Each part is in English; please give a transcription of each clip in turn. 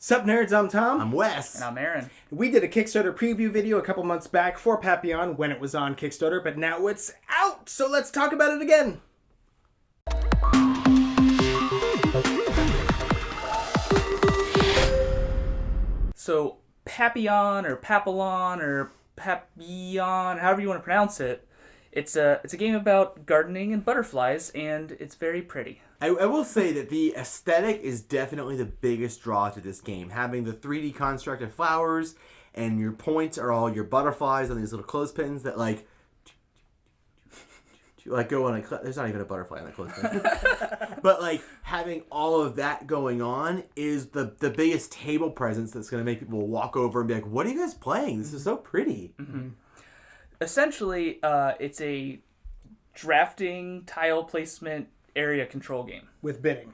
Sup nerds, I'm Tom. I'm Wes. And I'm Aaron. We did a Kickstarter preview video a couple months back for Papillon when it was on Kickstarter, but now it's out, so let's talk about it again. So Papillon or Papillon or Papillon, however you want to pronounce it, it's a game about gardening and butterflies, and it's very pretty. I will say that the aesthetic is definitely the biggest draw to this game. Having the 3D construct of flowers, and your points are all your butterflies on these little clothespins that go on a... There's not even a butterfly on that clothespin. But having all of that going on is the biggest table presence that's going to make people walk over and be like, what are you guys playing? This is so pretty. Mm-hmm. Essentially, it's a drafting, tile placement, area control game. With bidding.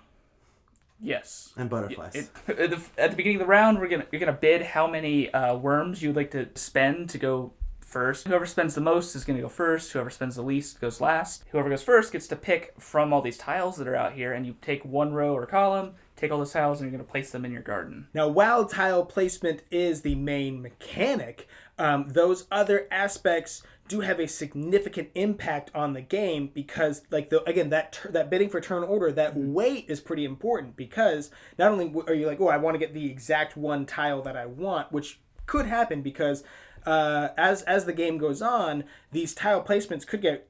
Yes. And butterflies. At the beginning of the round, you're gonna bid how many worms you'd like to spend to go first. Whoever spends the most is going to go first. Whoever spends the least goes last. Whoever goes first gets to pick from all these tiles that are out here, and you take one row or column, take all those tiles, and you're going to place them in your garden. Now, while tile placement is the main mechanic, those other aspects do have a significant impact on the game because, that bidding for turn order, that weight is pretty important because not only are you like, oh, I want to get the exact one tile that I want, which could happen because as the game goes on, these tile placements could get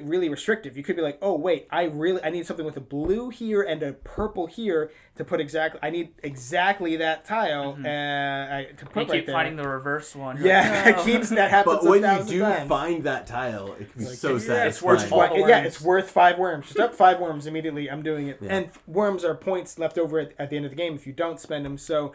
really restrictive. You could be like, oh wait, I need something with a blue here and a purple here to put I need exactly that tile to put you keep finding the reverse one. Yeah, like, no. that happens. But when you do times. find that tile, it can be so it's satisfying. worth it's worth 5 worms. Just up 5 worms immediately. I'm doing it, Yeah. and worms are points left over at the end of the game if you don't spend them. So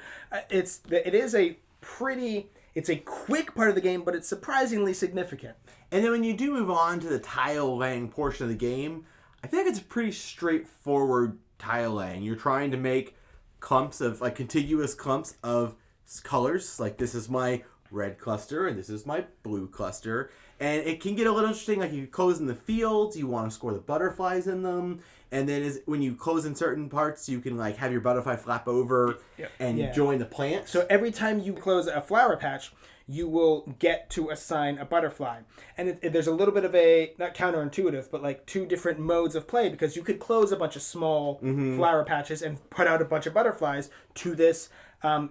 it is a pretty. It's a quick part of the game, but it's surprisingly significant. And then when you do move on to the tile laying portion of the game, I feel like it's a pretty straightforward tile laying. You're trying to make clumps of, contiguous clumps of colors. Like, this is my red cluster, and this is my blue cluster. And it can get a little interesting. Like, you close in the fields, you want to score the butterflies in them. And then when you close in certain parts, you can have your butterfly flap over and join the plant. So every time you close a flower patch, you will get to assign a butterfly. And there's a little bit of a, not counterintuitive, but 2 different modes of play because you could close a bunch of small flower patches and put out a bunch of butterflies to this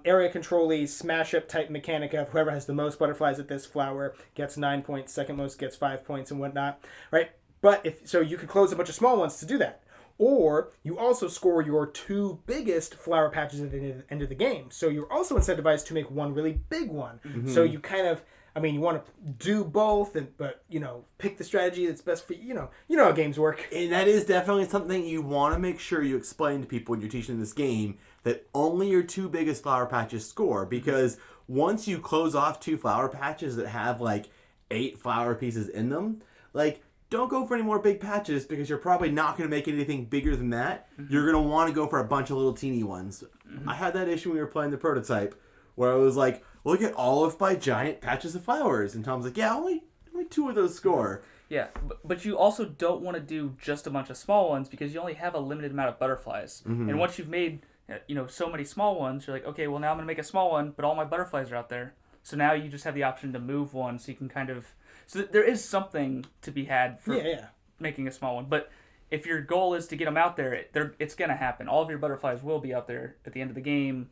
area control-y smash-up type mechanic of whoever has the most butterflies at this flower gets 9 points, second most gets 5 points and whatnot, right? But you could close a bunch of small ones to do that. Or you also score your 2 biggest flower patches at the end of the game. So you're also incentivized to make one really big one. Mm-hmm. So you kind of, you want to do both, but pick the strategy that's best for you. You know how games work. And that is definitely something you want to make sure you explain to people when you're teaching this game, that only your 2 biggest flower patches score. Because once you close off 2 flower patches that have 8 flower pieces in them, don't go for any more big patches because you're probably not going to make anything bigger than that. Mm-hmm. You're going to want to go for a bunch of little teeny ones. Mm-hmm. I had that issue when we were playing the prototype where I was like, look at all of my giant patches of flowers. And Tom's like, yeah, only 2 of those score. Yeah, but you also don't want to do just a bunch of small ones because you only have a limited amount of butterflies. Mm-hmm. And once you've made so many small ones, you're like, okay, well now I'm going to make a small one, but all my butterflies are out there. So now you just have the option to move one so you can kind of... So there is something to be had for making a small one. But if your goal is to get them out there, it's going to happen. All of your butterflies will be out there at the end of the game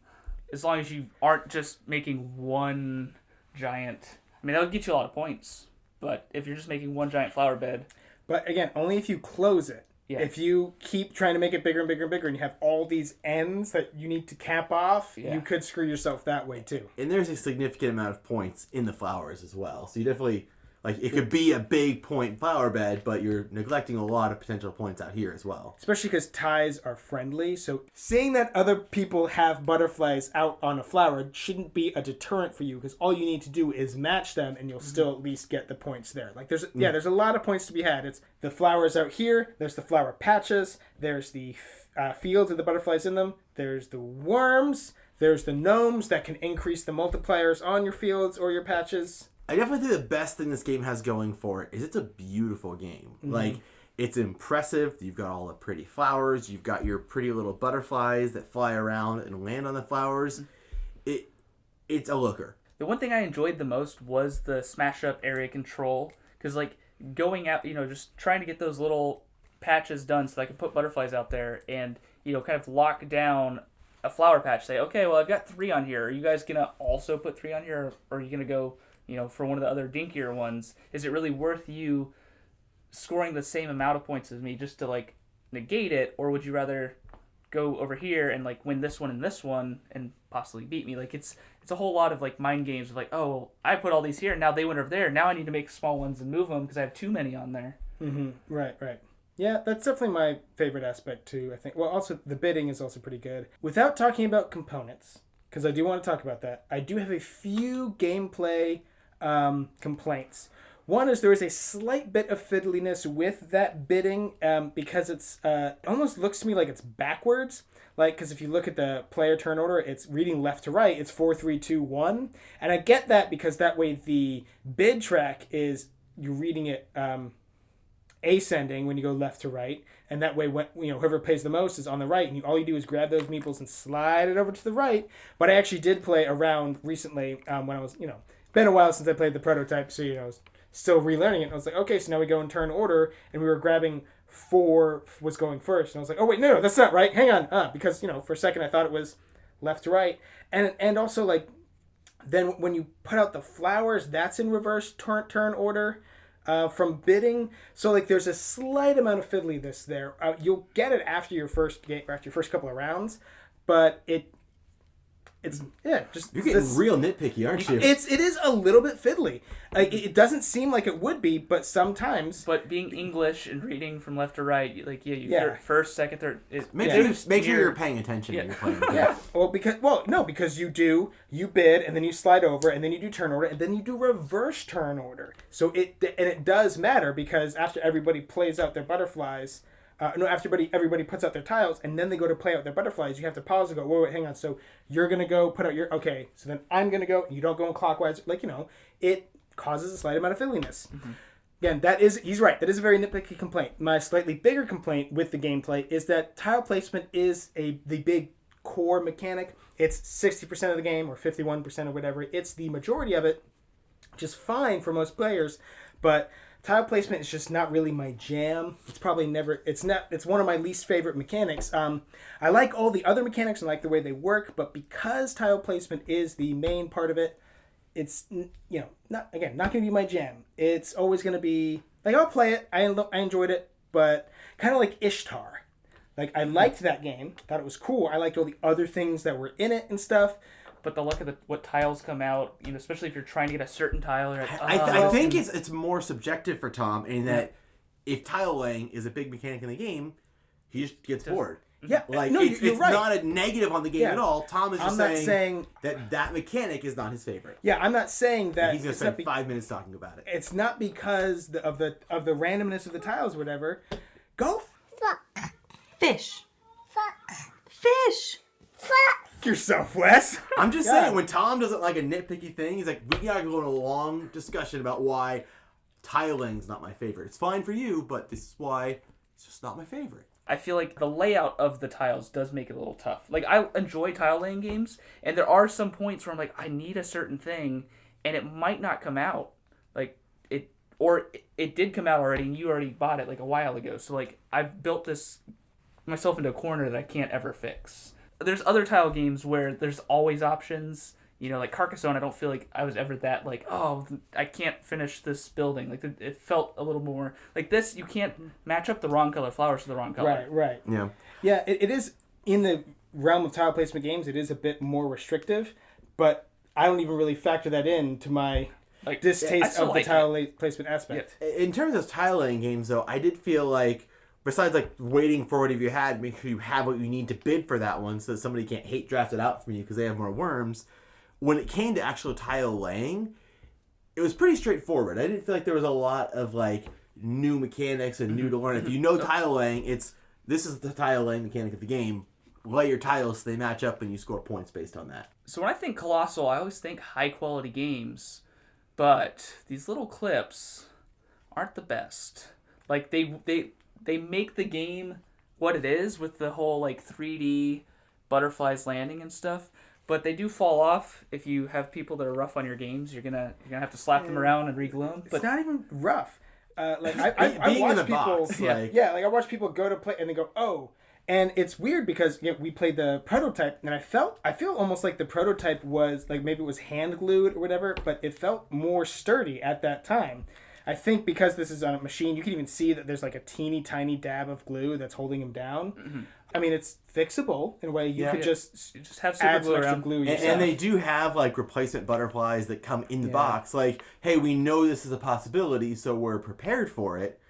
as long as you aren't just making one giant... that would get you a lot of points. But if you're just making one giant flower bed... But again, only if you close it. Yeah. If you keep trying to make it bigger and bigger and bigger and you have all these ends that you need to cap off, you could screw yourself that way too. And there's a significant amount of points in the flowers as well. So you definitely... it could be a big point flower bed, but you're neglecting a lot of potential points out here as well. Especially because ties are friendly, so seeing that other people have butterflies out on a flower shouldn't be a deterrent for you, because all you need to do is match them, and you'll still at least get the points there. There's a lot of points to be had. It's the flowers out here, there's the flower patches, there's the fields with the butterflies in them, there's the worms, there's the gnomes that can increase the multipliers on your fields or your patches. I definitely think the best thing this game has going for it is it's a beautiful game. Mm-hmm. It's impressive. You've got all the pretty flowers. You've got your pretty little butterflies that fly around and land on the flowers. it's a looker. The one thing I enjoyed the most was the smash up area control, because like going out, just trying to get those little patches done so that I can put butterflies out there and kind of lock down a flower patch. Say, okay, well I've got 3 on here. Are you guys gonna also put 3 on here, or are you gonna go for one of the other dinkier ones? Is it really worth you scoring the same amount of points as me just to like negate it, or would you rather go over here and like win this one and possibly beat me? Like it's a whole lot of like mind games of like, oh, I put all these here and now they went over there, now I need to make small ones and move them because I have too many on there. Right. Yeah, that's definitely my favorite aspect too, I think. Well, also the bidding is also pretty good. Without talking about components, because I do want to talk about that, I do have a few gameplay complaints. One is there is a slight bit of fiddliness with that bidding because it's almost looks to me like it's backwards. Like, because if you look at the player turn order, it's reading left to right. It's 4, 3, 2, 1. And I get that because that way the bid track is you're reading it ascending when you go left to right. And that way, when whoever pays the most is on the right. And all you do is grab those meeples and slide it over to the right. But I actually did play around recently when I was, been a while since I played the prototype. So, I was still relearning it. And I was like, okay, so now we go in turn order. And we were grabbing 4 was going first. And I was like, oh, wait, no, that's not right. Hang on. Because, for a second I thought it was left to right. And also, like, then when you put out the flowers, that's in reverse turn order from bidding. So, like, there's a slight amount of fiddliness there. You'll get it after your first game, or after your first couple of rounds. But it's just you're getting real nitpicky, aren't you? It is a little bit fiddly. Like, it doesn't seem like it would be, but sometimes. But being English and reading from left to right, like first, second, third. Make sure you're paying attention when you're playing. Yeah. Because you bid and then you slide over and then you do turn order and then you do reverse turn order. So it does matter because after everybody plays out their butterflies. After everybody puts out their tiles, and then they go to play out their butterflies, you have to pause and go, wait, hang on. So you're going to go put out your... Okay, so then I'm going to go, and you don't go in clockwise. Like, it causes a slight amount of fiddliness. Mm-hmm. Again, he's right. That is a very nitpicky complaint. My slightly bigger complaint with the gameplay is that tile placement is the big core mechanic. It's 60% of the game, or 51% or whatever. It's the majority of it, which is fine for most players, but... Tile placement is just not really my jam. It's probably never... It's one of my least favorite mechanics. I like all the other mechanics and like the way they work, but because tile placement is the main part of it, it's, not going to be my jam. It's always going to be... Like, I'll play it. I enjoyed it, but kind of like Ishtar. Like, I liked that game. Thought it was cool. I liked all the other things that were in it and stuff. But the luck of what tiles come out, especially if you're trying to get a certain tile. You're like, I think it's more subjective for Tom in that if tile laying is a big mechanic in the game, he just gets bored. Yeah, like no, it's right. not a negative on the game at all. Tom is just saying that mechanic is not his favorite. Yeah, I'm not saying that. He's going to spend 5 minutes talking about it. It's not because of the randomness of the tiles, or whatever. Go fuck fish. Fuck fish. Fuck yourself, Wes. I'm just saying, when Tom doesn't like a nitpicky thing, he's like, we gotta go on a long discussion about why tiling's not my favorite. It's fine for you, but this is why it's just not my favorite. I feel like the layout of the tiles does make it a little tough. Like, I enjoy tile laying games, and there are some points where I'm like, I need a certain thing, and it might not come out. Like, it did come out already, and you already bought it like a while ago. So, like, I've built myself into a corner that I can't ever fix. There's other tile games where there's always options. Like Carcassonne, I don't feel like I was ever that like, oh, I can't finish this building. Like, it felt a little more like this. You can't match up the wrong color flowers to the wrong color. Right. Yeah. It is in the realm of tile placement games. It is a bit more restrictive, but I don't even really factor that in to my distaste of the tile placement aspect. Yeah. In terms of tile laying games, though, I did feel like, besides like waiting for what you had, make sure you have what you need to bid for that one so that somebody can't hate draft it out from you because they have more worms. When it came to actual tile laying, it was pretty straightforward. I didn't feel like there was a lot of like new mechanics and new to learn. If you know tile laying, this is the tile laying mechanic of the game. Lay your tiles so they match up and you score points based on that. So when I think Colossal, I always think high quality games, but these little clips aren't the best. Like they make the game what it is with the whole like 3D butterflies landing and stuff, But they do fall off if you have people that are rough on your games. You're gonna have to slap them around and re-glue them. It's not even rough. Like I Being in watch the people, box, like I watch people go to play and they go, oh, and it's weird because we played the prototype and I feel almost like the prototype was like maybe it was hand glued or whatever, but it felt more sturdy at that time. I think because this is on a machine, you can even see that there's like a teeny tiny dab of glue that's holding him down. Mm-hmm. I mean, it's fixable in a way you could just have super add glue some extra around. glue yourself. And they do have like replacement butterflies that come in the box. Like, hey, we know this is a possibility, so we're prepared for it.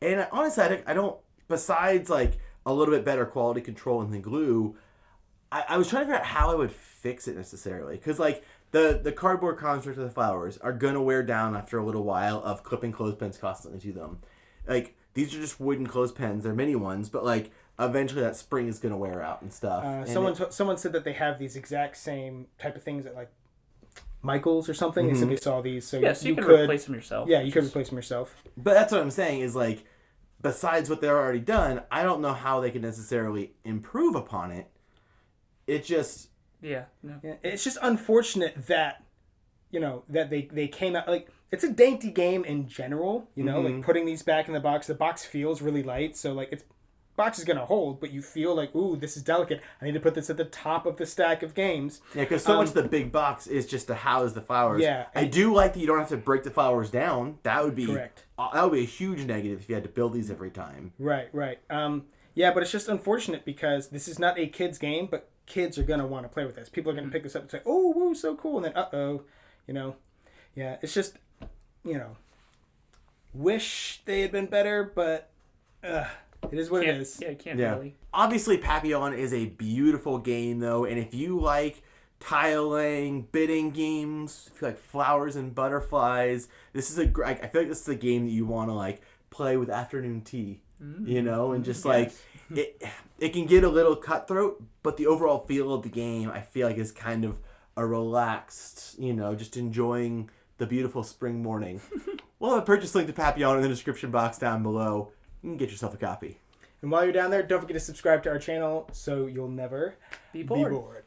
And honestly, I don't. Besides like a little bit better quality control than the glue, I was trying to figure out how I would fix it necessarily, because like the cardboard construct of the flowers are gonna wear down after a little while of clipping clothespins constantly to them. Like these are just wooden clothespins; they're mini ones, but like eventually that spring is gonna wear out and stuff. Someone said that they have these exact same type of things at like Michael's or something. They said they saw these, so you can replace them yourself. Yeah, you could replace them yourself. But that's what I'm saying is like, besides what they're already done, I don't know how they can necessarily improve upon it. It just it's just unfortunate that that they came out like it's a dainty game in general. Like putting these back in the box. The box feels really light, so like it's box is gonna hold, but you feel like, ooh, this is delicate. I need to put this at the top of the stack of games. Yeah, because so much of the big box is just to house the flowers. Yeah, I do like that you don't have to break the flowers down. That would be correct. That would be a huge negative if you had to build these every time. Right. Yeah, but it's just unfortunate because this is not a kids game, but kids are gonna want to play with this. People are gonna pick this up and say, "Oh, woo, so cool," and then yeah, it's just wish they had been better, but it is what it is. Yeah, you can't really. Obviously, Papillon is a beautiful game, though, and if you like tiling, bidding games, if you like flowers and butterflies, this is I feel like this is a game that you want to like play with afternoon tea, and just like it can get a little cutthroat, but the overall feel of the game, I feel like, is kind of a relaxed, just enjoying the beautiful spring morning. We'll have a purchase link to Papillon in the description box down below. You can get yourself a copy. And while you're down there, don't forget to subscribe to our channel so you'll never be bored.